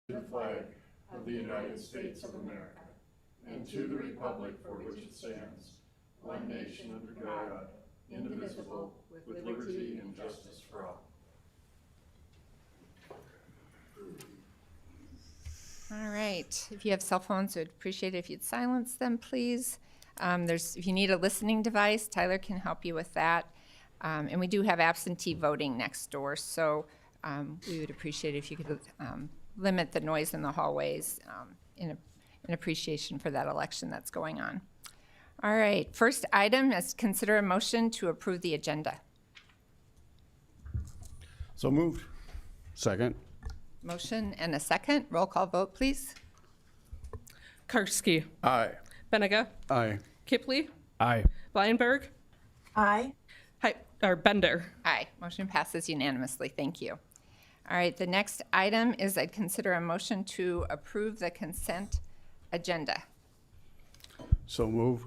to the flag of the United States of America, and to the republic for which it stands, one nation under God, indivisible, with liberty and justice for all. All right. If you have cell phones, I'd appreciate it if you'd silence them, please. If you need a listening device, Tyler can help you with that. And we do have absentee voting next door, so we would appreciate it if you could limit the noise in the hallways in appreciation for that election that's going on. All right. First item is consider a motion to approve the agenda. So moved. Second. Motion and a second. Roll call vote, please. Karski. Aye. Benega. Aye. Kipley. Aye. Blyenberg. Aye. Bender. Aye. Motion passes unanimously. Thank you. All right. The next item is I'd consider a motion to approve the consent agenda. So move.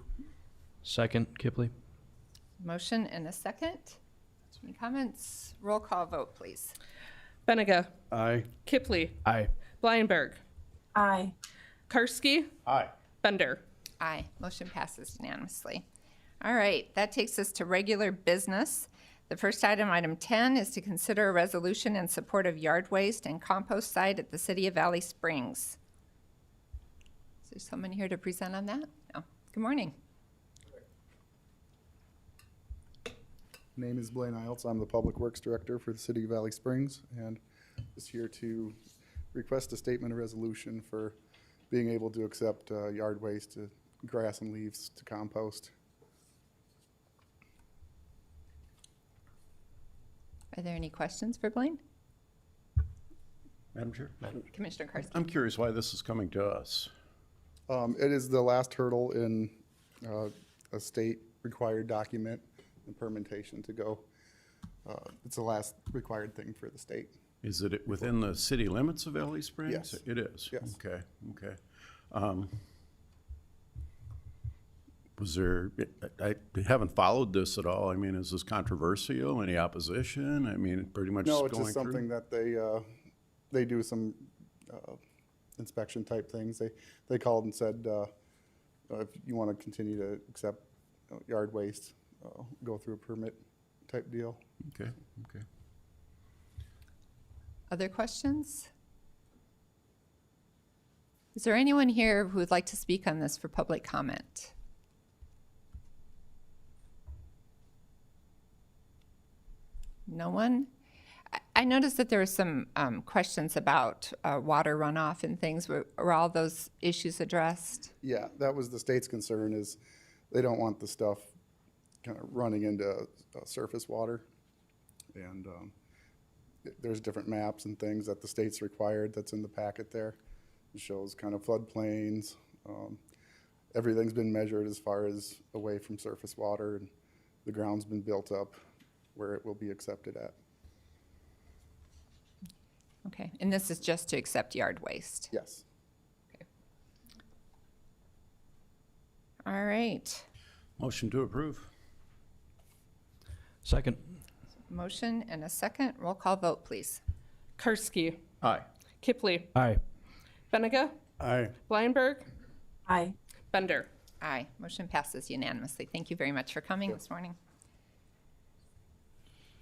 Second, Kipley. Motion and a second. Any comments? Roll call vote, please. Benega. Aye. Kipley. Aye. Blyenberg. Aye. Karski. Aye. Bender. Aye. Motion passes unanimously. All right. That takes us to regular business. The first item, item 10, is to consider a resolution in support of yard waste and compost site at the City of Valley Springs. Is there someone here to present on that? No. Good morning. Name is Blaine Iles. I'm the Public Works Director for the City of Valley Springs, and just here to request a statement of resolution for being able to accept yard waste, grass and leaves to compost. Are there any questions for Blaine? Madam Chair? Commissioner Karski. I'm curious why this is coming to us. It is the last hurdle in a state required document and permittation to go. It's the last required thing for the state. Is it within the city limits of Valley Springs? Yes. It is? Yes. Okay, okay. Was there, I haven't followed this at all. I mean, is this controversial? Any opposition? I mean, pretty much No, going it's just through? something that they do some inspection type things. They called and said, if you want to continue to accept yard waste, go through a permit type deal. Okay, okay. Other questions? Is there anyone here who would like to speak on this for public comment? No one? I noticed that there were some questions about water runoff and things. Were all those issues addressed? Yeah, that was the state's concern, is they don't want the stuff kind of running into surface water. And there's different maps and things that the state's required that's in the packet there. It shows kind of floodplains. Everything's been measured as far as away from surface water, and the ground's been built up where it will be accepted at. Okay, and this is just to accept yard waste? Yes. Okay. All right. Motion to approve. Second. Motion and a second. Roll call vote, please. Karski. Aye. Kipley. Aye. Benega. Aye. Blyenberg. Aye. Bender. Aye. Motion passes unanimously. Thank you very much for coming this morning.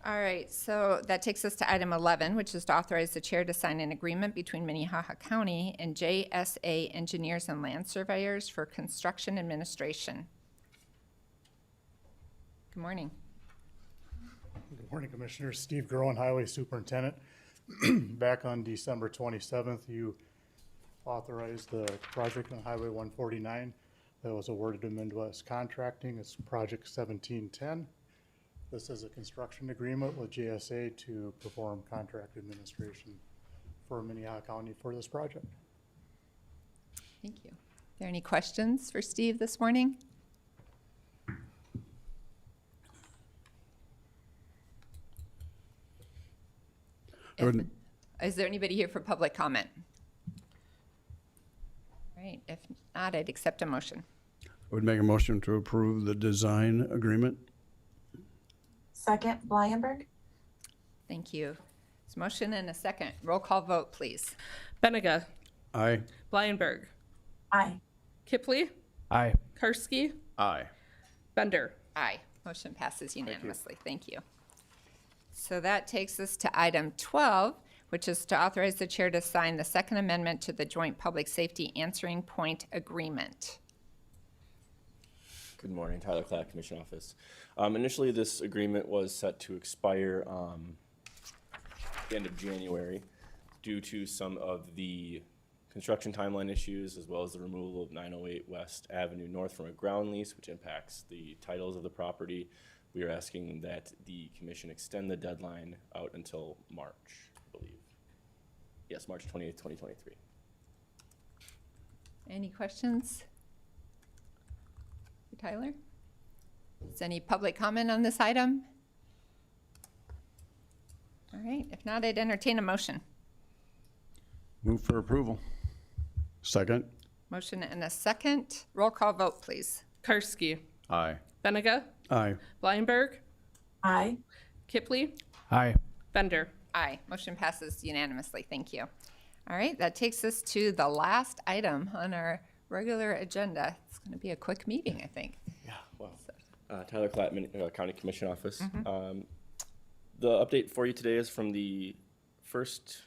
All right, so that takes us to item 11, which is to authorize the chair to sign an agreement between Minnehaha County and JSA Engineers and Land Surveyors for construction administration. Good morning. Good morning, Commissioners. Steve Groen, Highway Superintendent. Back on December 27th, you authorized the project on Highway 149 that was awarded to Midwest Contracting. It's Project 1710. This is a construction agreement with JSA to perform contract administration for Minnehaha County for this project. Thank you. Are there any questions for Steve this morning? Is there anybody here for public comment? All right, if not, I'd accept a motion. I would make a motion to approve the design agreement. Second, Blyenberg. Thank you. It's Motion and a second. Roll call vote, please. Benega. Aye. Blyenberg. Aye. Kipley. Aye. Karski. Aye. Bender. Aye. Motion passes unanimously. Thank you. So that takes us to item 12, which is to authorize the chair to sign the Second Amendment to the Joint Public Safety Answering Point Agreement. Good morning, Tyler Clatt, Commission Office. Initially, this agreement was set to expire the end of January due to some of the construction timeline issues, as well as the removal of 908 West Avenue North from a ground lease, which impacts the titles of the property. We are asking that the commission extend the deadline out until March, I believe. Yes, March 28th, 2023. Any questions for Tyler? Is any public comment on this item? All right, if not, I'd entertain a motion. Move for approval. Second. Motion and a second. Roll call vote, please. Karski. Aye. Benega. Aye. Blyenberg. Aye. Kipley. Aye. Bender. Aye. Motion passes unanimously. Thank you. All right, that takes us to the last item on our regular agenda. It's going to be a quick meeting, I think. Yeah, wow. Tyler Clatt, County Commission Office. The update for you today is from the first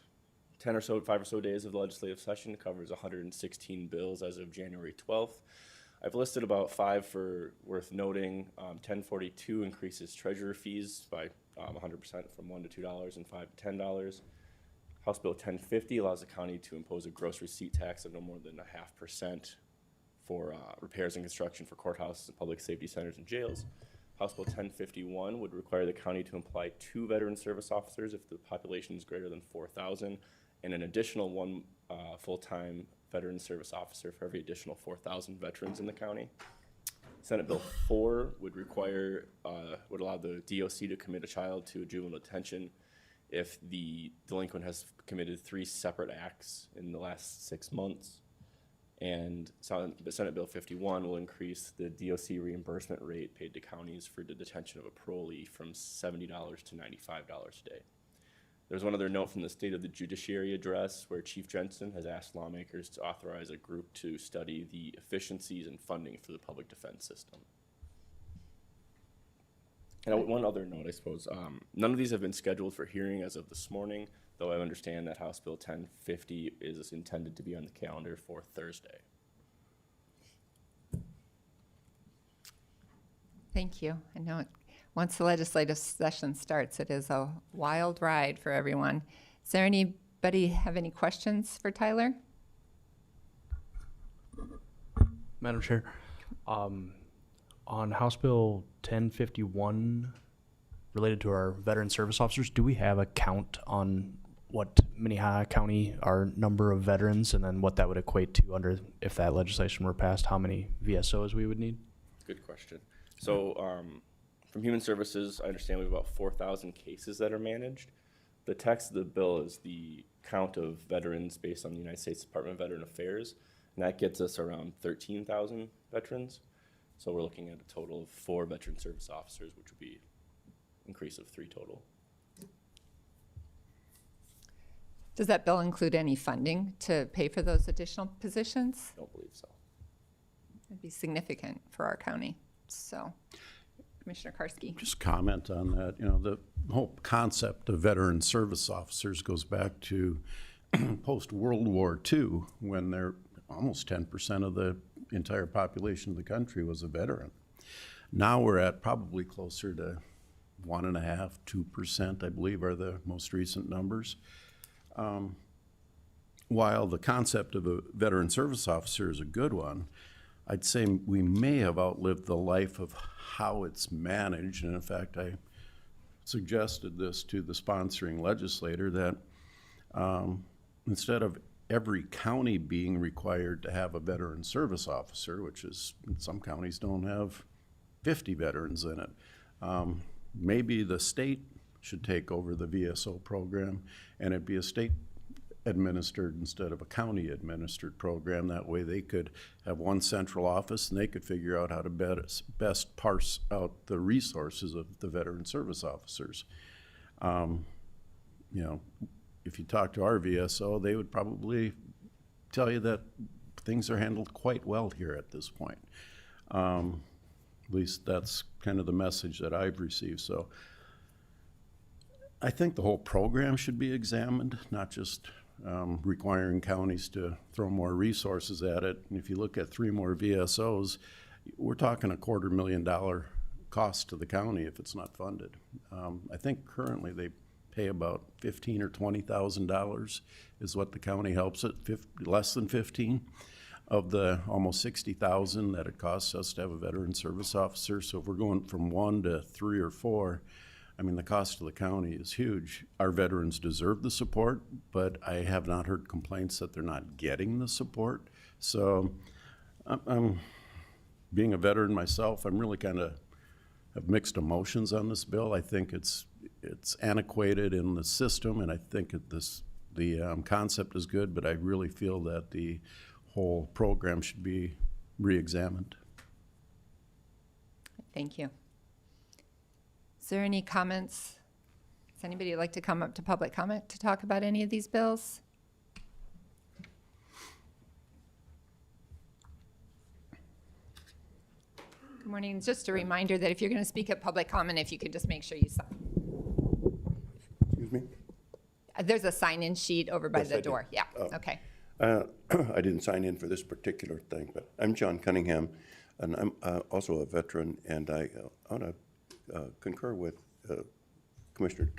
5 or so days of the legislative session. It covers 116 bills as of January 12th. I've listed about 5 for worth noting. 1042 increases treasurer fees by 100% from $1 to $2 and $5 to $10. House Bill 1050 allows the county to impose a gross receipt tax of no more than 0.5% for repairs and construction for courthouses and public safety centers and jails. House Bill 1051 would require the county to employ 2 veteran service officers if the population is greater than 4,000, and an additional 1 full-time veteran service officer for every additional 4,000 veterans in the county. Senate Bill 4 would allow the DOC to commit a child to juvenile detention if the delinquent has committed 3 separate acts in the last 6 months. And Senate Bill 51 will increase the DOC reimbursement rate paid to counties for the detention of a parolee from $70 to $95 a day. There's one other note from the State of the Judiciary address where Chief Jensen has asked lawmakers to authorize a group to study the efficiencies and funding for the public defense system. And one other note, I suppose, none of these have been scheduled for hearing as of this morning, though I understand that House Bill 1050 is intended to be on the calendar for Thursday. Thank you. I know once the legislative session starts, it is a wild ride for everyone. Is there anybody have any questions for Tyler? Madam Chair, on House Bill 1051, related to our veteran service officers, do we have a count on what Minnehaha County, our number of veterans, and then what that would equate to under, if that legislation were passed, how many VSOs we would need? Good question. So from Human Services, I understand we have about 4,000 cases that are managed. The text of the bill is the count of veterans based on the United States Department of Veteran Affairs, and that gets us around 13,000 veterans. So we're looking at a total of 4 veteran service officers, which would be an increase of 3 total. Does that bill include any funding to pay for those additional positions? Don't believe so. It'd be significant for our county. So, Commissioner Karski. Just comment on that. You know, the whole concept of veteran service officers goes back to post-World War II, when they're almost 10% of the entire population of the country was a veteran. Now we're at probably closer to 1.5%, 2%, I believe, are the most recent numbers. While the concept of a veteran service officer is a good one, I'd say we may have outlived the life of how it's managed. And in fact, I suggested this to the sponsoring legislator that instead of every county being required to have a veteran service officer, which is, some counties don't have 50 veterans in it, maybe the state should take over the VSO program and it'd be a state administered instead of a county administered program. That way they could have one central office and they could figure out how to best parse out the resources of the veteran service officers. you know, if you talk to our VSO, they would probably tell you that things are handled quite well here at this point. At least that's kind of the message that I've received. So I think the whole program should be examined, not just requiring counties to throw more resources at it. And if you look at 3 more VSOs, we're talking $250,000 cost to the county if it's not funded. I think currently they pay about $15,000 or $20,000 is what the county helps it, less than 15 of the almost $60,000 that it costs us to have a veteran service officer. So if we're going from 1 to 3 or 4, I mean, the cost to the county is huge. Our veterans deserve the support, but I have not heard complaints that they're not getting the support. So I'm being a veteran myself, I'm really kind of have mixed emotions on this bill. I think it's antiquated in the system, and I think the concept is good, but I really feel that the whole program should be re-examined. Thank you. Is there any comments? Does anybody like to come up to public comment to talk about any of these bills? Good morning. Just a reminder that if you're going to speak at public comment, if you could just make sure you sign. Excuse me? There's a sign-in sheet over by Yes, the I did. door. Yeah, Oh. okay. I didn't sign in for this particular thing, but I'm John Cunningham, and I'm also a veteran, and I want to concur with Commissioner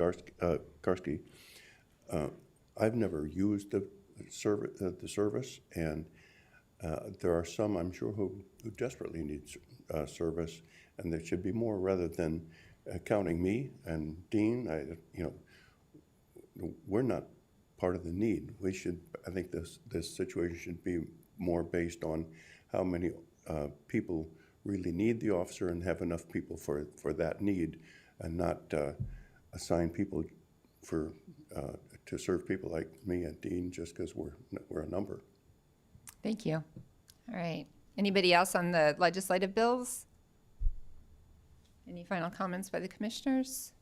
Karski. I've never used the service, and there are some, I'm sure, who desperately need service, and there should be more rather than counting me and Dean. We're not part of the need. We should, I think this situation should be more based on how many people really need the officer and have enough people for that need, and not assign people to serve people like me and Dean just because we're a number. Thank you. All right. Anybody else on the legislative bills? Any final comments by the commissioners?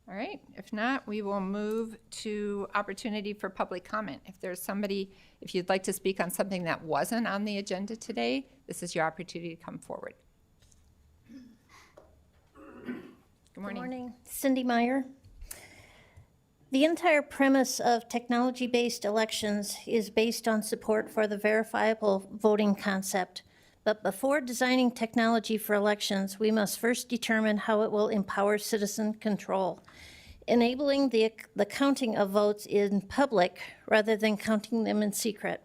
All right. If not, we will move to opportunity for public comment. If there's somebody, if you'd like to speak on something that wasn't on the agenda today, this is your opportunity to come forward. Good morning. Good morning. Cindy Meyer. The entire premise of technology-based elections is based on support for the verifiable voting concept. But before designing technology for elections, we must first determine how it will empower citizen control, enabling the counting of votes in public rather than counting them in secret.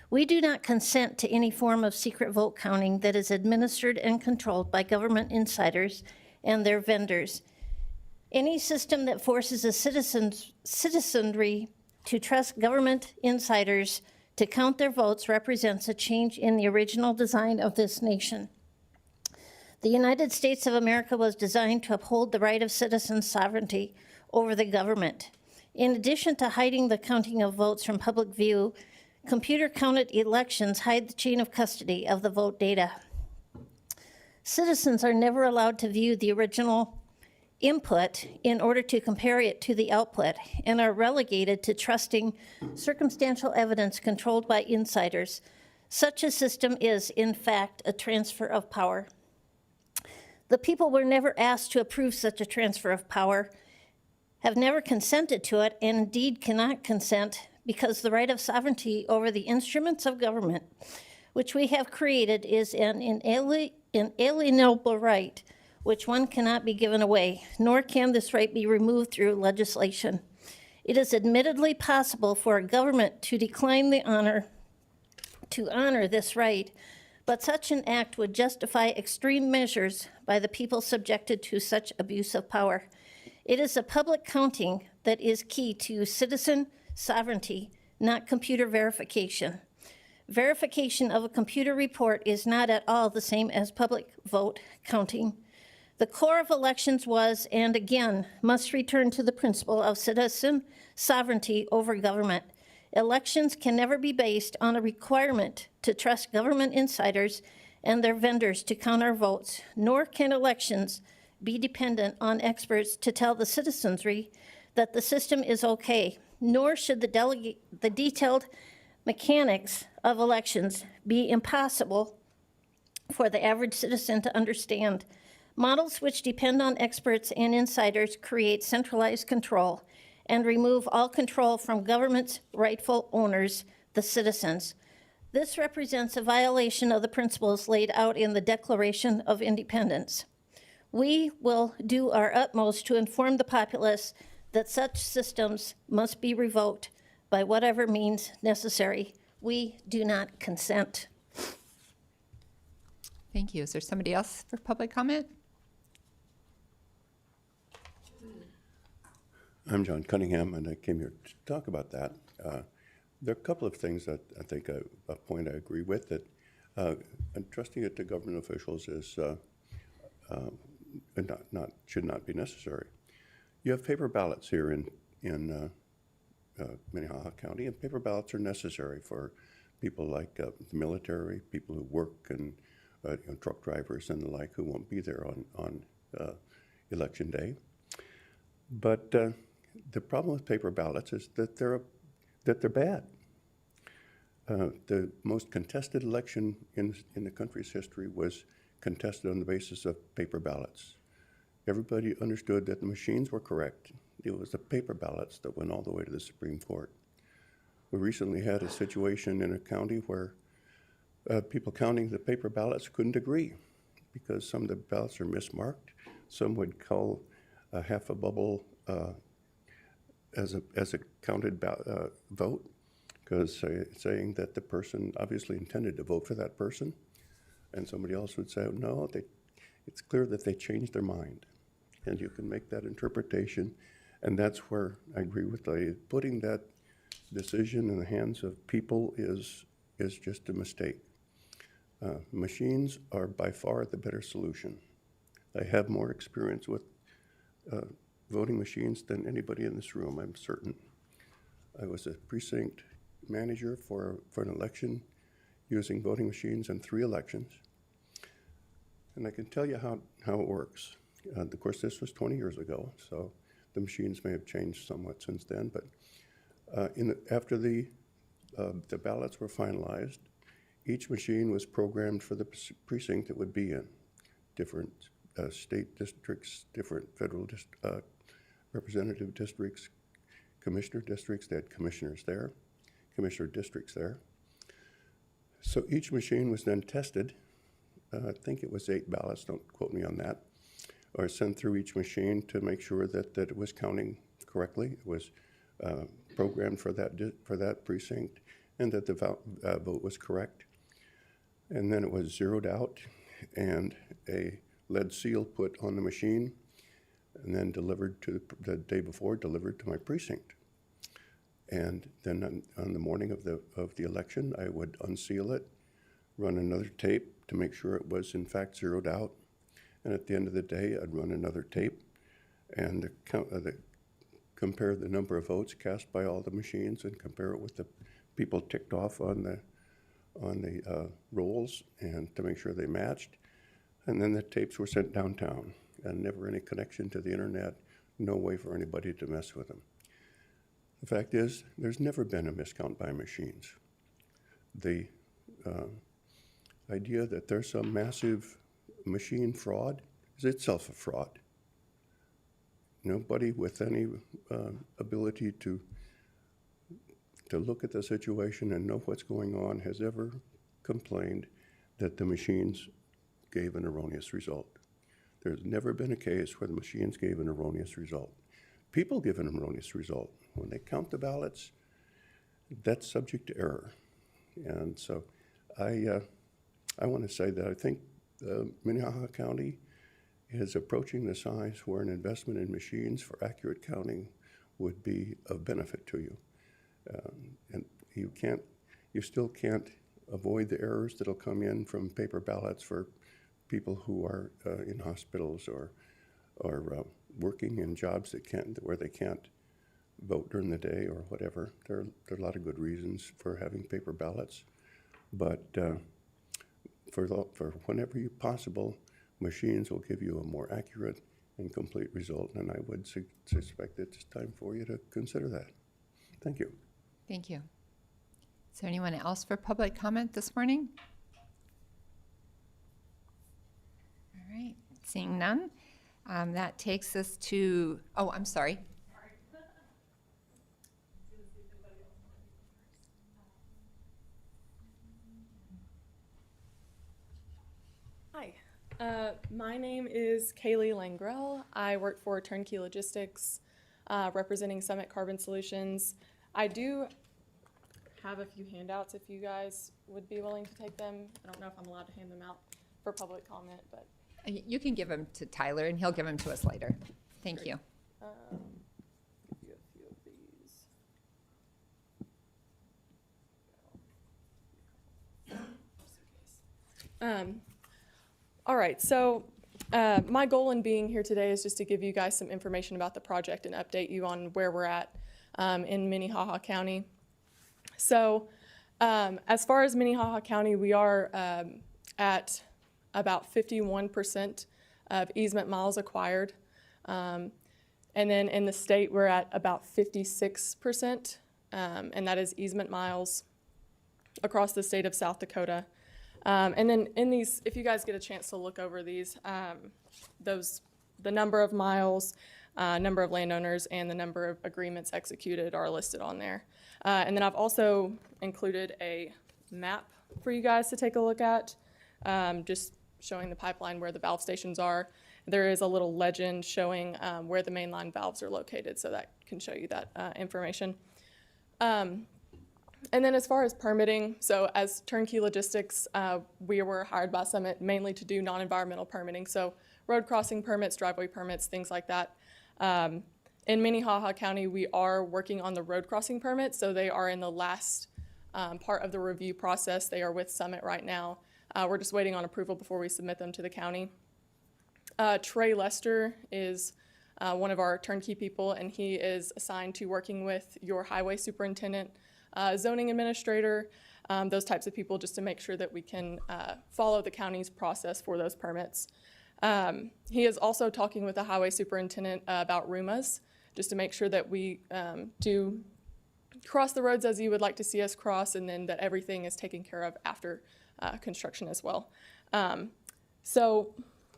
We do not consent to any form of secret vote counting that is administered and controlled by government insiders and their vendors. Any system that forces a citizenry to trust government insiders to count their votes represents a change in the original design of this nation. The United States of America was designed to uphold the right of citizen sovereignty over the government. In addition to hiding the counting of votes from public view, computer-counted elections hide the chain of custody of the vote data. Citizens are never allowed to view the original input in order to compare it to the output, and are relegated to trusting circumstantial evidence controlled by insiders. Such a system is, in fact, a transfer of power. The people were never asked to approve such a transfer of power, have never consented to it, and indeed cannot consent, because the right of sovereignty over the instruments of government, which we have created, is an inalienable right, which one cannot be given away, nor can this right be removed through legislation. It is admittedly possible for a government to decline the honor this right, but such an act would justify extreme measures by the people subjected to such abuse of power. It is a public counting that is key to citizen sovereignty, not computer verification. Verification of a computer report is not at all the same as public vote counting. The core of elections was, and again, must return to the principle of citizen sovereignty over government. Elections can never be based on a requirement to trust government insiders and their vendors to count our votes, nor can elections be dependent on experts to tell the citizenry that the system is okay, nor should the detailed mechanics of elections be impossible for the average citizen to understand. Models which depend on experts and insiders create centralized control and remove all control from government's rightful owners, the citizens. This represents a violation of the principles laid out in the Declaration of Independence. We will do our utmost to inform the populace that such systems must be revoked by whatever means necessary. We do not consent. Thank you. Is there somebody else for public comment? I'm John Cunningham, and I came here to talk about that. There are a couple of things that I think a point I agree with, that entrusting it to government officials is should not be necessary. You have paper ballots here in Minnehaha County, and paper ballots are necessary for people like the military, people who work, and truck drivers and the like who won't be there on election day. But the problem with paper ballots is that they're bad. The most contested election in the country's history was contested on the basis of paper ballots. Everybody understood that the machines were correct. It was the paper ballots that went all the way to the Supreme Court. We recently had a situation in a county where people counting the paper ballots couldn't agree because some of the ballots are mismarked. Some would call half a bubble as a counted vote, because saying that the person obviously intended to vote for that person, and somebody else would say, no, it's clear that they changed their mind. And you can make that interpretation, and that's where I agree with putting that decision in the hands of people is just a mistake. Machines are by far the better solution. I have more experience with voting machines than anybody in this room, I'm certain. I was a precinct manager for an election using voting machines in 3 elections. And I can tell you how it works. Of course, this was 20 years ago, so the machines may have changed somewhat since then, but after the ballots were finalized, each machine was programmed for the precinct it would be in. Different state districts, different federal representative districts, commissioner districts, they had commissioners there, commissioner districts there. So each machine was then tested. I think it was 8 ballots, don't quote me on that, or sent through each machine to make sure that it was counting correctly. It was programmed for that precinct, and that the vote was correct. And then it was zeroed out, and a lead seal put on the machine, and then delivered to the day before, delivered to my precinct. And then on the morning of the election, I would unseal it, run another tape to make sure it was in fact zeroed out. And at the end of the day, I'd run another tape and compare the number of votes cast by all the machines and compare it with the people ticked off on the rolls, and to make sure they matched. And then the tapes were sent downtown, and never any connection to the internet, no way for anybody to mess with them. The fact is, there's never been a miscount by machines. The idea that there's some massive machine fraud is itself a fraud. Nobody with any ability to look at the situation and know what's going on has ever complained that the machines gave an erroneous result. There's never been a case where the machines gave an erroneous result. People give an erroneous result. When they count the ballots, that's subject to error. And so I want to say that I think Minnehaha County is approaching the size where an investment in machines for accurate counting would be of benefit to you. And you still can't avoid the errors that'll come in from paper ballots for people who are in hospitals or working in jobs where they can't vote during the day or whatever. There are a lot of good reasons for having paper ballots, but for whenever possible, machines will give you a more accurate and complete result, and I would suspect that it's time for you to consider that. Thank you. Thank you. Is there anyone else for public comment this morning? All right, seeing none, that takes us to, oh, I'm sorry. Hi, my name is Kaylee Langrell. I work for Turnkey Logistics, representing Summit Carbon Solutions. I do have a few handouts if you guys would be willing to take them. I don't know if I'm allowed to hand them out for public comment, but. You can give them to Tyler and he'll give them to us later. Thank you. Give you a few of these. All right, so my goal in being here today is just to give you guys some information about the project and update you on where we're at in Minnehaha County. So as far as Minnehaha County, we are at about 51% of easement miles acquired. And then in the state, we're at about 56%, and that is easement miles across the state of South Dakota. And then in these, if you guys get a chance to look over these, the number of miles, number of landowners, and the number of agreements executed are listed on there. And then I've also included a map for you guys to take a look at, just showing the pipeline where the valve stations are. There is a little legend showing where the mainline valves are located, so that can show you that information. And then as far as permitting, so as Turnkey Logistics, we were hired by Summit mainly to do non-environmental permitting, so road crossing permits, driveway permits, things like that. In Minnehaha County, we are working on the road crossing permits, so they are in the last part of the review process. They are with Summit right now. We're just waiting on approval before we submit them to the county. Trey Lester is one of our turnkey people, and he is assigned to working with your highway superintendent, zoning administrator, those types of people, just to make sure that we can follow the county's process for those permits. He is also talking with the highway superintendent about RUMAs, just to make sure that we do cross the roads as you would like to see us cross, and then that everything is taken care of after construction as well. So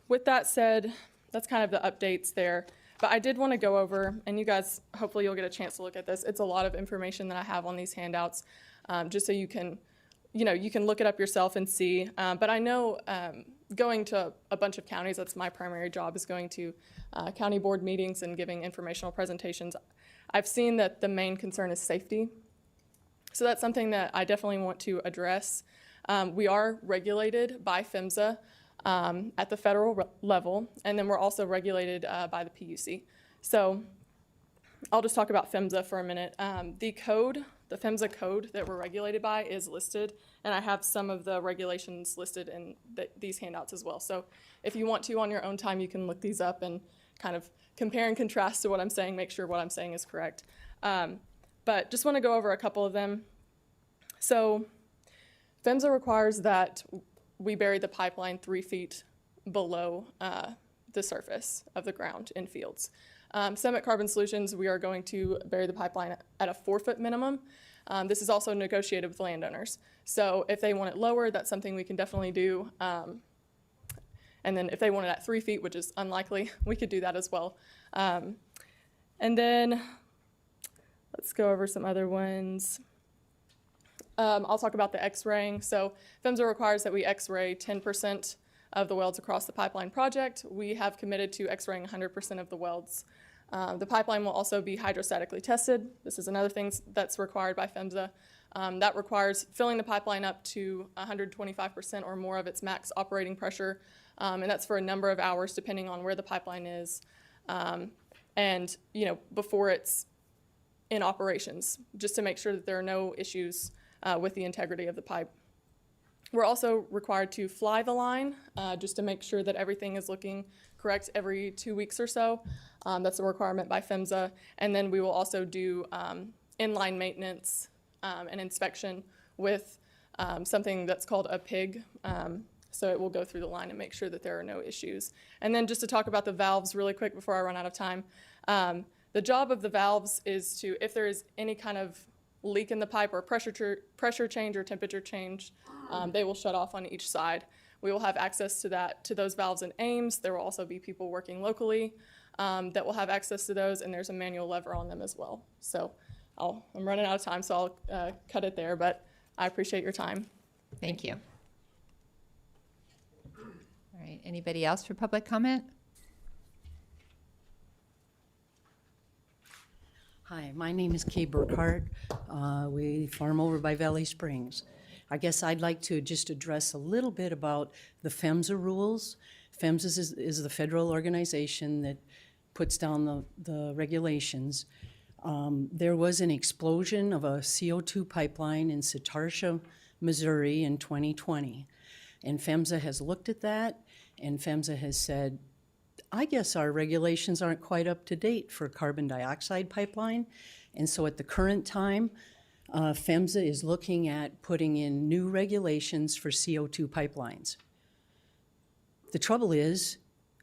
with that said, that's kind of the updates there. But I did want to go over, and you guys, hopefully you'll get a chance to look at this. It's a lot of information that I have on these handouts, just so you can, you can look it up yourself and see. But I know going to a bunch of counties, that's my primary job, is going to county board meetings and giving informational presentations. I've seen that the main concern is safety. So that's something that I definitely want to address. We are regulated by PHMSA at the federal level, and then we're also regulated by the PUC. So I'll just talk about PHMSA for a minute. The PHMSA code that we're regulated by is listed, and I have some of the regulations listed in these handouts as well. So if you want to on your own time, you can look these up and kind of compare and contrast to what I'm saying, make sure what I'm saying is correct. But just want to go over a couple of them. So PHMSA requires that we bury the pipeline 3 feet below the surface of the ground in fields. Summit Carbon Solutions, we are going to bury the pipeline at a 4-foot minimum. This is also negotiated with landowners. So if they want it lower, that's something we can definitely do. And then if they want it at 3 feet, which is unlikely, we could do that as well. And then let's go over some other ones. I'll talk about the X-raying. So PHMSA requires that we X-ray 10% of the welds across the pipeline project. We have committed to X-raying 100% of the welds. The pipeline will also be hydrostatically tested. This is another thing that's required by PHMSA. That requires filling the pipeline up to 125% or more of its max operating pressure, and that's for a number of hours depending on where the pipeline is, and before it's in operations, just to make sure that there are no issues with the integrity of the pipe. We're also required to fly the line just to make sure that everything is looking correct every 2 weeks or so. That's a requirement by PHMSA. And then we will also do inline maintenance and inspection with something that's called a PIG. So it will go through the line and make sure that there are no issues. And then just to talk about the valves really quick before I run out of time. The job of the valves is to, if there is any kind of leak in the pipe or pressure change or temperature change, they will shut off on each side. We will have access to those valves in Ames. There will also be people working locally that will have access to those, and there's a manual lever on them as well. So I'm running out of time, so I'll cut it there, but I appreciate your time. Thank you. All right, anybody else for public comment? Hi, my name is Kay Burkhart. We farm over by Valley Springs. I guess I'd like to just address a little bit about the PHMSA rules. PHMSA is the federal organization that puts down the regulations. There was an explosion of a CO2 pipeline in Sitarsha, Missouri in 2020. And PHMSA has looked at that, and PHMSA has said, I guess our regulations aren't quite up to date for carbon dioxide pipeline. And so at the current time, PHMSA is looking at putting in new regulations for CO2 pipelines. The trouble is,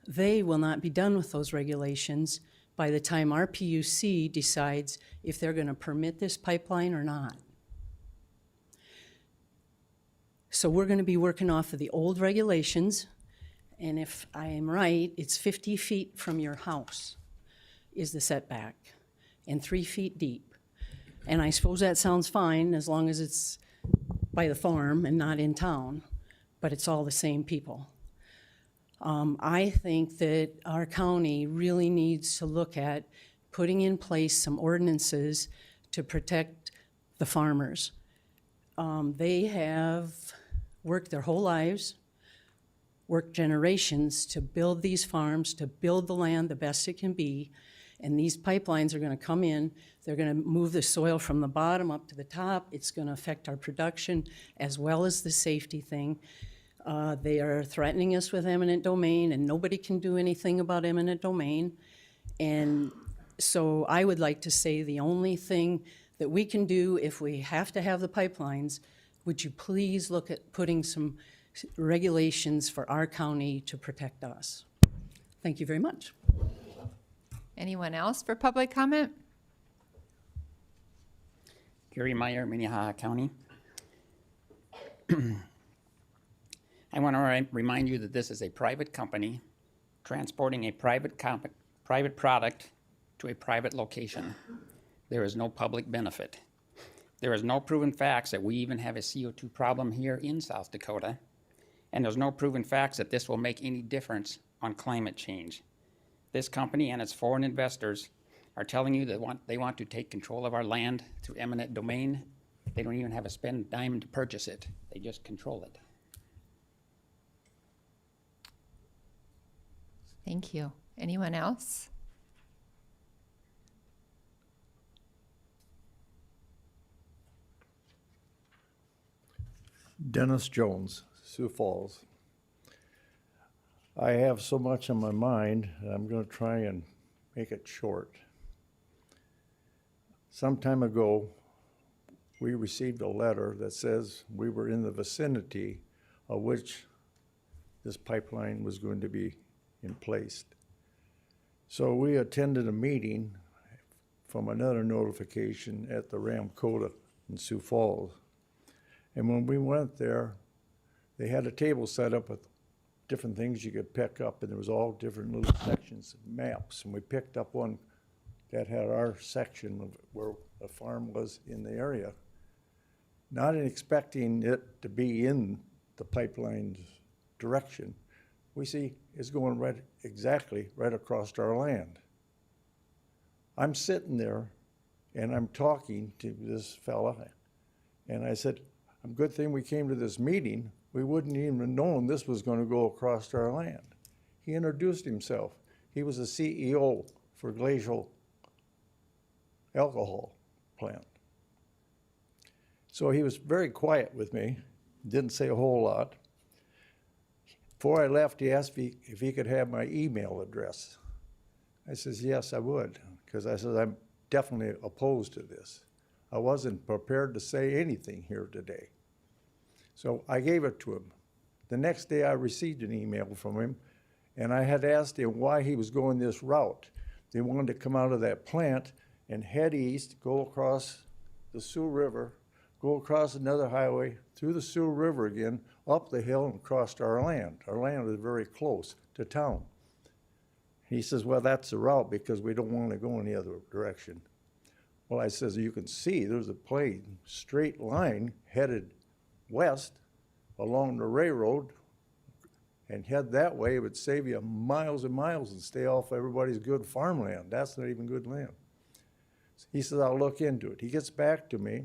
they will not be done with those regulations by the time our PUC decides if they're going to permit this pipeline or not. So we're going to be working off of the old regulations, and if I am right, it's 50 feet from your house is the setback, and 3 feet deep. And I suppose that sounds fine as long as it's by the farm and not in town, but it's all the same people. I think that our county really needs to look at putting in place some ordinances to protect the farmers. They have worked their whole lives, worked generations to build these farms, to build the land the best it can be, and these pipelines are going to come in. They're going to move the soil from the bottom up to the top. It's going to affect our production as well as the safety thing. They are threatening us with eminent domain, and nobody can do anything about eminent domain. And so I would like to say the only thing that we can do if we have to have the pipelines, would you please look at putting some regulations for our county to protect us? Thank you very much. Anyone else for public comment? Gary Meyer, Minnehaha County. I want to remind you that this is a private company transporting a private product to a private location. There is no public benefit. There is no proven facts that we even have a CO2 problem here in South Dakota, and there's no proven facts that this will make any difference on climate change. This company and its foreign investors are telling you that they want to take control of our land through eminent domain. They don't even have to spend a dime to purchase it. They just control it. Thank you. Anyone else? Dennis Jones, Sioux Falls. I have so much on my mind, I'm going to try and make it short. Some time ago, we received a letter that says we were in the vicinity of which this pipeline was going to be in place. So we attended a meeting from another notification at the Ramcota in Sioux Falls. And when we went there, they had a table set up with different things you could pick up, and there was all different little sections of maps. And we picked up one that had our section of where a farm was in the area. Not expecting it to be in the pipeline's direction, we see it's going exactly right across our land. I'm sitting there and I'm talking to this fella, and I said, good thing we came to this meeting. We wouldn't even have known this was going to go across our land. He introduced himself. He was the CEO for Glacial Alcohol Plant. So he was very quiet with me, didn't say a whole lot. Before I left, he asked me if he could have my email address. I says, yes, I would, because I said, I'm definitely opposed to this. I wasn't prepared to say anything here today. So I gave it to him. The next day I received an email from him, and I had asked him why he was going this route. They wanted to come out of that plant and head east, go across the Sioux River, go across another highway, through the Sioux River again, up the hill and across our land. Our land is very close to town. He says, well, that's the route because we don't want to go any other direction. Well, I says, you can see there's a plain straight line headed west along the railroad, and head that way. It would save you miles and miles and stay off everybody's good farmland. That's not even good land. He says, I'll look into it. He gets back to me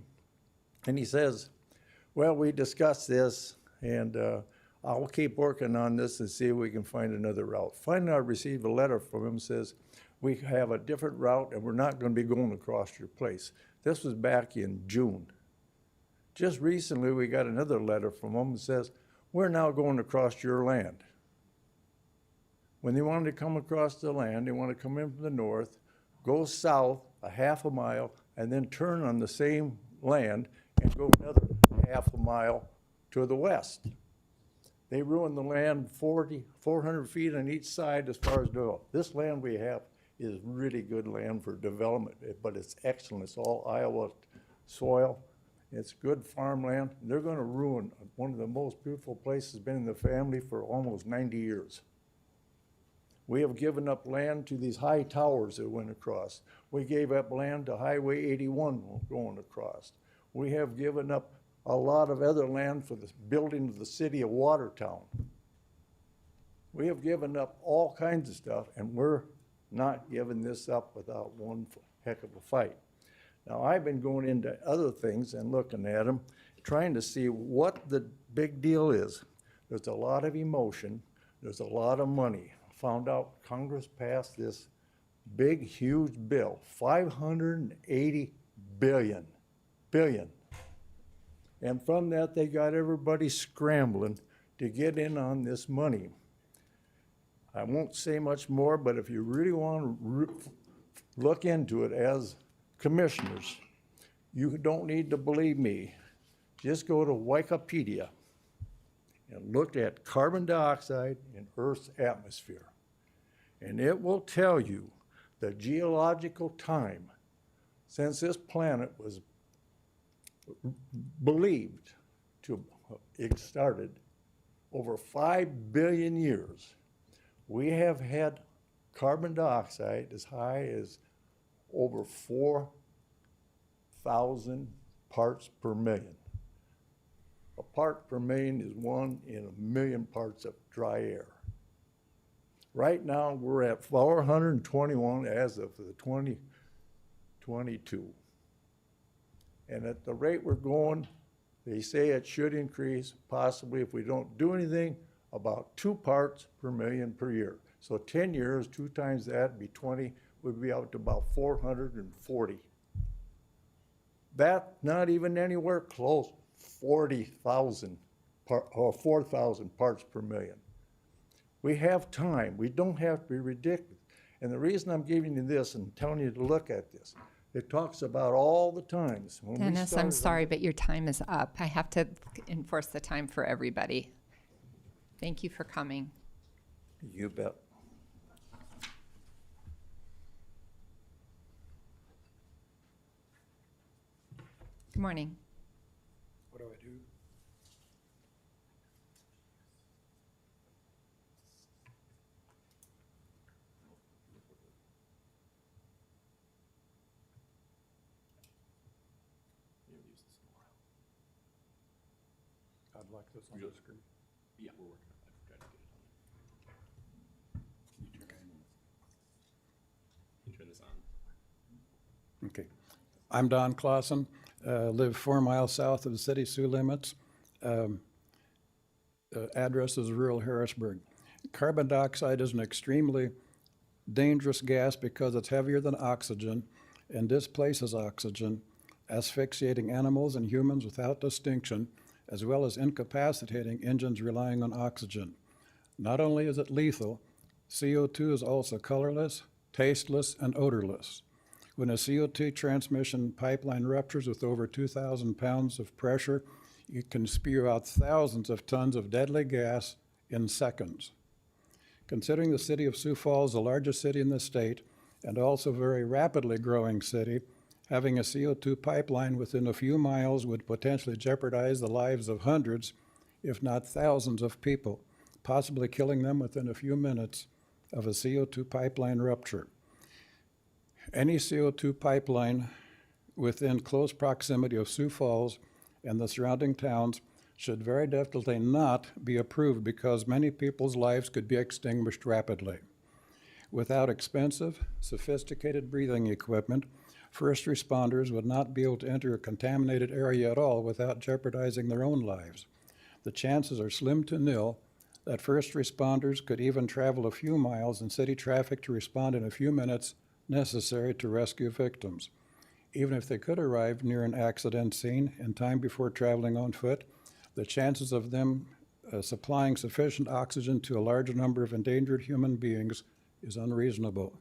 and he says, well, we discussed this and I'll keep working on this and see if we can find another route. Finally, I received a letter from him that says, we have a different route and we're not going to be going across your place. This was back in June. Just recently, we got another letter from him that says, we're now going across your land. When they wanted to come across the land, they want to come in from the north, go south a half a mile, and then turn on the same land and go another half a mile to the west. They ruined the land 400 feet on each side as far as development. This land we have is really good land for development, but it's excellent. It's all Iowa soil. It's good farmland. They're going to ruin one of the most beautiful places, been in the family for almost 90 years. We have given up land to these high towers that went across. We gave up land to Highway 81 going across. We have given up a lot of other land for the building of the city of Watertown. We have given up all kinds of stuff, and we're not giving this up without one heck of a fight. Now, I've been going into other things and looking at them, trying to see what the big deal is. There's a lot of emotion. There's a lot of money. Found out Congress passed this big, huge bill, $580 billion. And from that, they got everybody scrambling to get in on this money. I won't say much more, but if you really want to look into it as commissioners, you don't need to believe me. Just go to Wikipedia and look at carbon dioxide in Earth's atmosphere. And it will tell you the geological time since this planet was believed to it started over 5 billion years. We have had carbon dioxide as high as over 4,000 parts per million. A part per million is 1 in a million parts of dry air. Right now, we're at 421 as of the 2022. And at the rate we're going, they say it should increase, possibly if we don't do anything, about 2 parts per million per year. So 10 years, 2 times that would be 20, would be out to about 440. That not even anywhere close, 40,000 or 4,000 parts per million. We have time. We don't have to be ridiculous. And the reason I'm giving you this and telling you to look at this, it talks about all the times. When Dennis, I'm sorry, but your time is up. I have to enforce the time for everybody. Thank you for coming. You bet. Good morning. What do I do? I'd like this on the screen. Yeah, we're working on it. I've tried to get it on. Can you turn this on? Okay. I'm Don Clausen, live 4 miles south of the city Sioux limits. Address is rural Harrisburg. Carbon dioxide is an extremely dangerous gas because it's heavier than oxygen and displaces oxygen, asphyxiating animals and humans without distinction, as well as incapacitating engines relying on oxygen. Not only is it lethal, CO2 is also colorless, tasteless, and odorless. When a CO2 transmission pipeline ruptures with over 2,000 pounds of pressure, it can spew out thousands of tons of deadly gas in seconds. Considering the city of Sioux Falls, the largest city in the state, and also a very rapidly growing city, having a CO2 pipeline within a few miles would potentially jeopardize the lives of hundreds, if not thousands of people, possibly killing them within a few minutes of a CO2 pipeline rupture. Any CO2 pipeline within close proximity of Sioux Falls and the surrounding towns should very definitely not be approved because many people's lives could be extinguished rapidly. Without expensive, sophisticated breathing equipment, first responders would not be able to enter a contaminated area at all without jeopardizing their own lives. The chances are slim to nil that first responders could even travel a few miles in city traffic to respond in a few minutes necessary to rescue victims. Even if they could arrive near an accident scene in time before traveling on foot, the chances of them supplying sufficient oxygen to a large number of endangered human beings is unreasonable.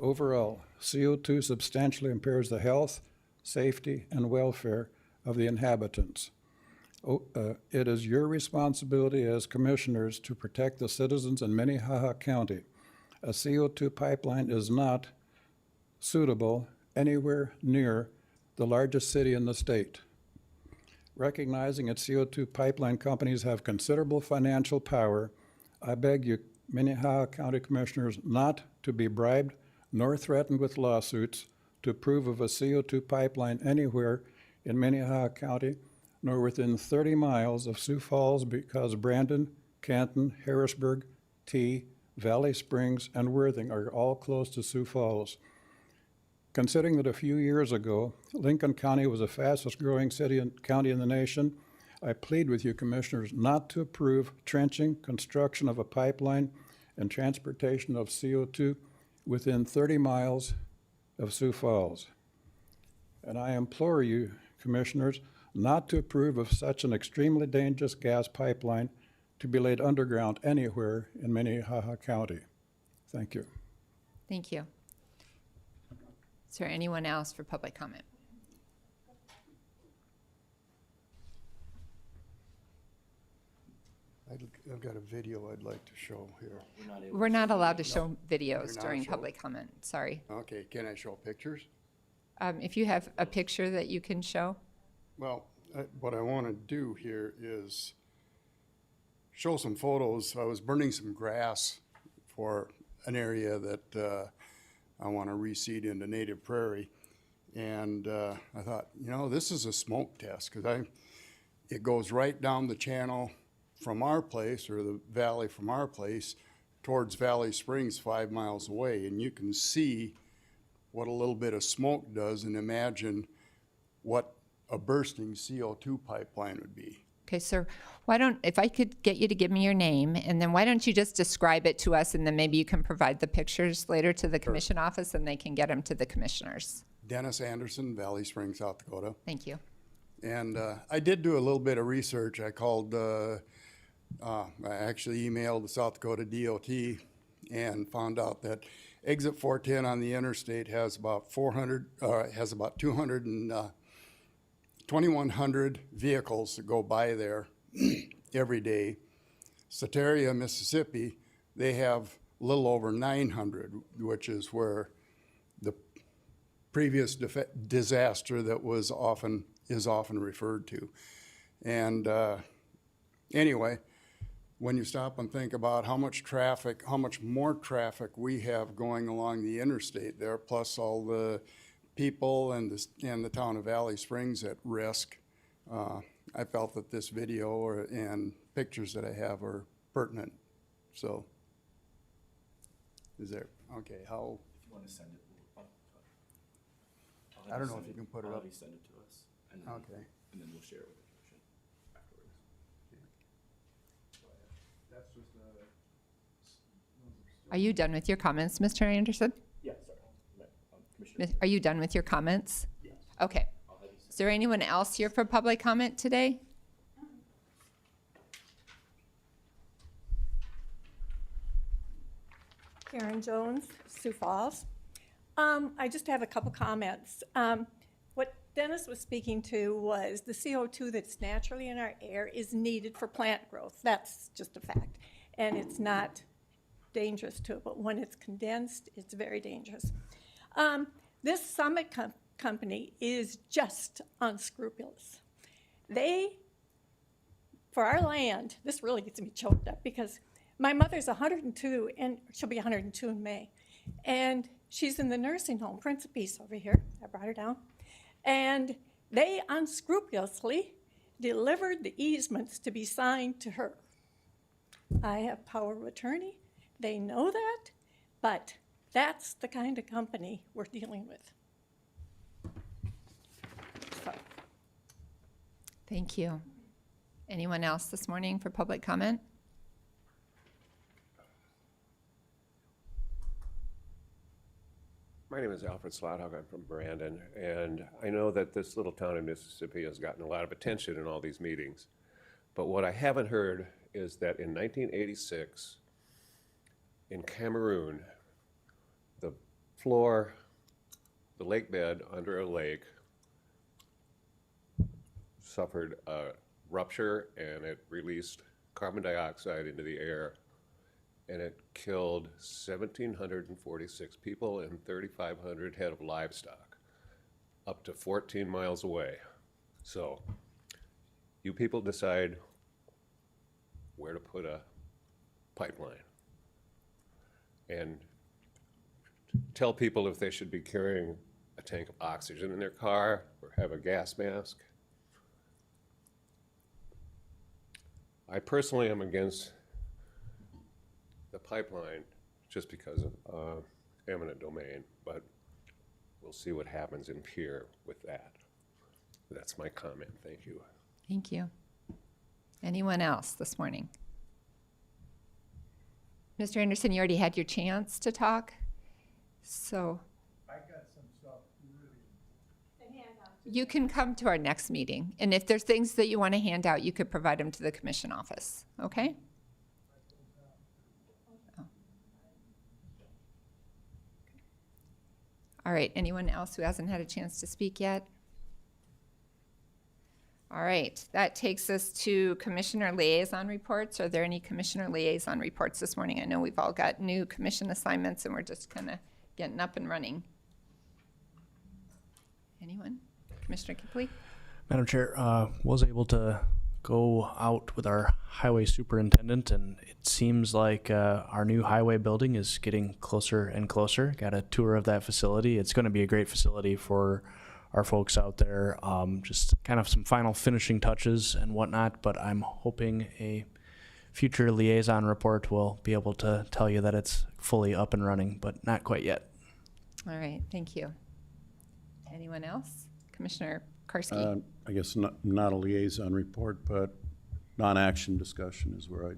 Overall, CO2 substantially impairs the health, safety, and welfare of the inhabitants. It is your responsibility as commissioners to protect the citizens in Minnehaha County. A CO2 pipeline is not suitable anywhere near the largest city in the state. Recognizing that CO2 pipeline companies have considerable financial power, I beg you, Minnehaha County Commissioners, not to be bribed nor threatened with lawsuits to approve of a CO2 pipeline anywhere in Minnehaha County, nor within 30 miles of Sioux Falls, because Brandon, Canton, Harrisburg, T, Valley Springs, and Worthing are all close to Sioux Falls. Considering that a few years ago, Lincoln County was the fastest growing city and county in the nation, I plead with you, commissioners, not to approve trenching, construction of a pipeline, and transportation of CO2 within 30 miles of Sioux Falls. And I implore you, commissioners, not to approve of such an extremely dangerous gas pipeline to be laid underground anywhere in Minnehaha County. Thank you. Thank you. Is there anyone else for public comment? I've got a video I'd like to show here. We're not allowed to show videos You're not during show- public comment, sorry. Okay, can I show pictures? If you have a picture that you can show. Well, what I want to do here is show some photos. I was burning some grass for an area that I want to reseed into native prairie. And I thought, you know, this is a smoke test because it goes right down the channel from our place, or the valley from our place, towards Valley Springs 5 miles away. And you can see what a little bit of smoke does, and imagine what a bursting CO2 pipeline would be. Okay, sir, if I could get you to give me your name, and then why don't you just describe it to us, and then maybe you can provide the pictures later to the commission office, and they can get them to the commissioners. Dennis Anderson, Valley Springs, South Dakota. Thank you. And I did do a little bit of research. I called, I actually emailed the South Dakota DOT and found out that exit 410 on the interstate has about 2,100 vehicles that go by there every day. Soteria, Mississippi, they have a little over 900, which is where the previous disaster that is often referred to. And anyway, when you stop and think about how much more traffic we have going along the interstate there, plus all the people and the town of Valley Springs at risk, I felt that this video and pictures that I have are pertinent. So, is there, okay, how? If you want to send it, I don't know if you can put it up. Send it to us, and then we'll share it with the commission afterwards. That's just Are you done with your comments, Mr. Anderson? Yeah, sorry. Commissioner. Are you done with your comments? Yes. Okay. Is there anyone else here for public comment today? Karen Jones, Sioux Falls. I just have a couple comments. Dennis was speaking to was the CO2 that's naturally in our air is needed for plant growth. That's just a fact. And it's not dangerous to it, but when it's condensed, it's very dangerous. This Summit company is just unscrupulous. They, for our land, this really gets me choked up because my mother's 102, and she'll be 102 in May. And she's in the nursing home, Prince of Peace over here. I brought her down. And they unscrupulously delivered the easements to be signed to her. I have power of attorney. They know that, but that's the kind of company we're dealing with. So. Thank you. Anyone else this morning for public comment? My name is Alfred Slothock. I'm from Brandon, and I know that this little town in Mississippi has gotten a lot of attention in all these meetings. But what I haven't heard is that in 1986, in Cameroon, the floor, the lake bed under a lake suffered a rupture, and it released carbon dioxide into the air, and it killed 1,746 people and 3,500 head of livestock up to 14 miles away. So you people decide where to put a pipeline and tell people if they should be carrying a tank of oxygen in their car or have a gas mask. I personally am against the pipeline just because of eminent domain, but we'll see what happens in Pierre with that. That's my comment. Thank you. Thank you. Anyone else this morning? Mr. Anderson, you already had your chance to talk, so. I got some stuff You can come to our next meeting, and if there's things that you want to hand out, you could provide them to the commission office, okay? All right, anyone else who hasn't had a chance to speak yet? All right, that takes us to commissioner liaison reports. Are there any commissioner liaison reports this morning? I know we've all got new commission assignments and we're just kind of getting up and running. Anyone? Commissioner Kipley? Madam Chair, was able to go out with our highway superintendent, and it seems like our new highway building is getting closer and closer. Got a tour of that facility. It's going to be a great facility for our folks out there. Just kind of some final finishing touches and whatnot, but I'm hoping a future liaison report will be able to tell you that it's fully up and running, but not quite yet. All right, thank you. Anyone else? Commissioner Karski? I guess not a liaison report, but non-action discussion is where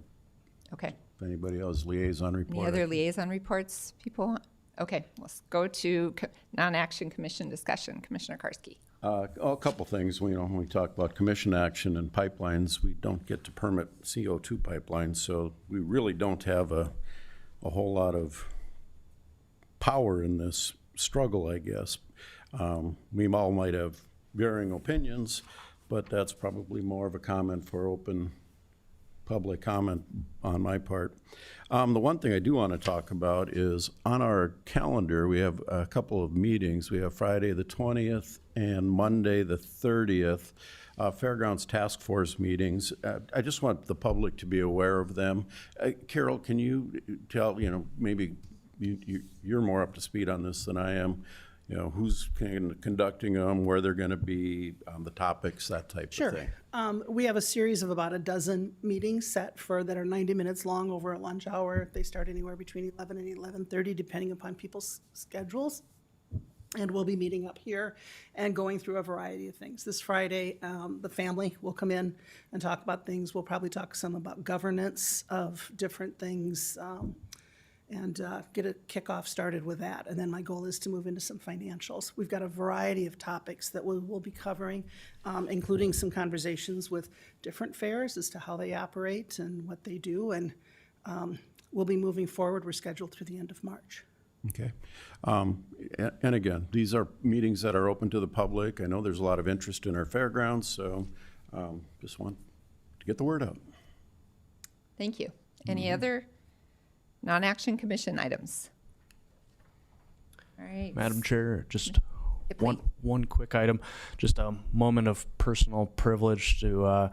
Okay. if anybody else liaison report. Any other liaison reports people? Okay, let's go to non-action commission discussion. Commissioner Karski. A couple things. When we talk about commission action and pipelines, we don't get to permit CO2 pipelines, so we really don't have a whole lot of power in this struggle, I guess. We all might have varying opinions, but that's probably more of a comment for open public comment on my part. The one thing I do want to talk about is on our calendar, we have a couple of meetings. We have Friday the 20th and Monday the 30th, Fairgrounds Task Force meetings. I just want the public to be aware of them. Carol, can you tell, maybe you're more up to speed on this than I am, who's conducting them, where they're going to be, the topics, that type of thing. Sure. We have a series of about a dozen meetings set that are 90 minutes long over a lunch hour. They start anywhere between 11 and 11:30, depending upon people's schedules. And we'll be meeting up here and going through a variety of things. This Friday, the family will come in and talk about things. We'll probably talk some about governance of different things, and get a kickoff started with that. And then my goal is to move into some financials. We've got a variety of topics that we'll be covering, including some conversations with different fairs as to how they operate and what they do. And we'll be moving forward. We're scheduled through the end of March. Okay. And again, these are meetings that are open to the public. I know there's a lot of interest in our fairgrounds, so just want to get the word out. Thank you. Any other non-action commission items? All right. Madam Chair, just one quick item, just a moment of personal privilege to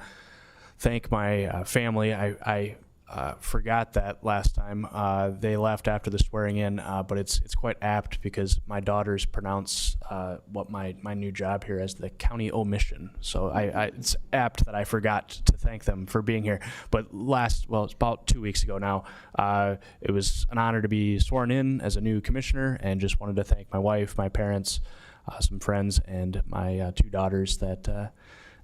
thank my family. I forgot that last time they left after the swearing in, but it's quite apt because my daughters pronounce what my new job here as the county omission. So it's apt that I forgot to thank them for being here. But it's about 2 weeks ago now, it was an honor to be sworn in as a new commissioner, and just wanted to thank my wife, my parents, some friends, and my 2 daughters that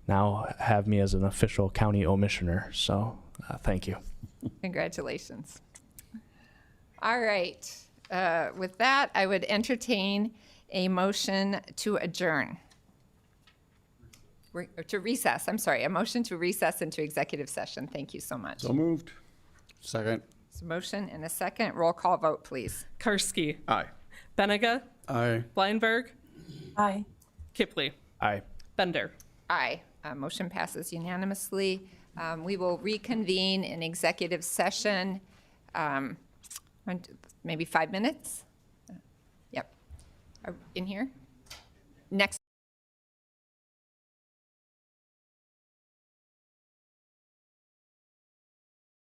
now have me as an official county omissioner. So thank you. Congratulations. All right. With that, I would entertain a motion to adjourn. To recess, I'm sorry, a motion to recess into executive session. Thank you so much. So moved. Second. It's a motion and a second. Roll call vote, please. Karski. Aye. Benega. Aye. Bleinberg. Aye. Kipley. Aye. Bender. Aye. Motion passes unanimously. We will reconvene in executive session, maybe 5 minutes? Yep. In here? Next.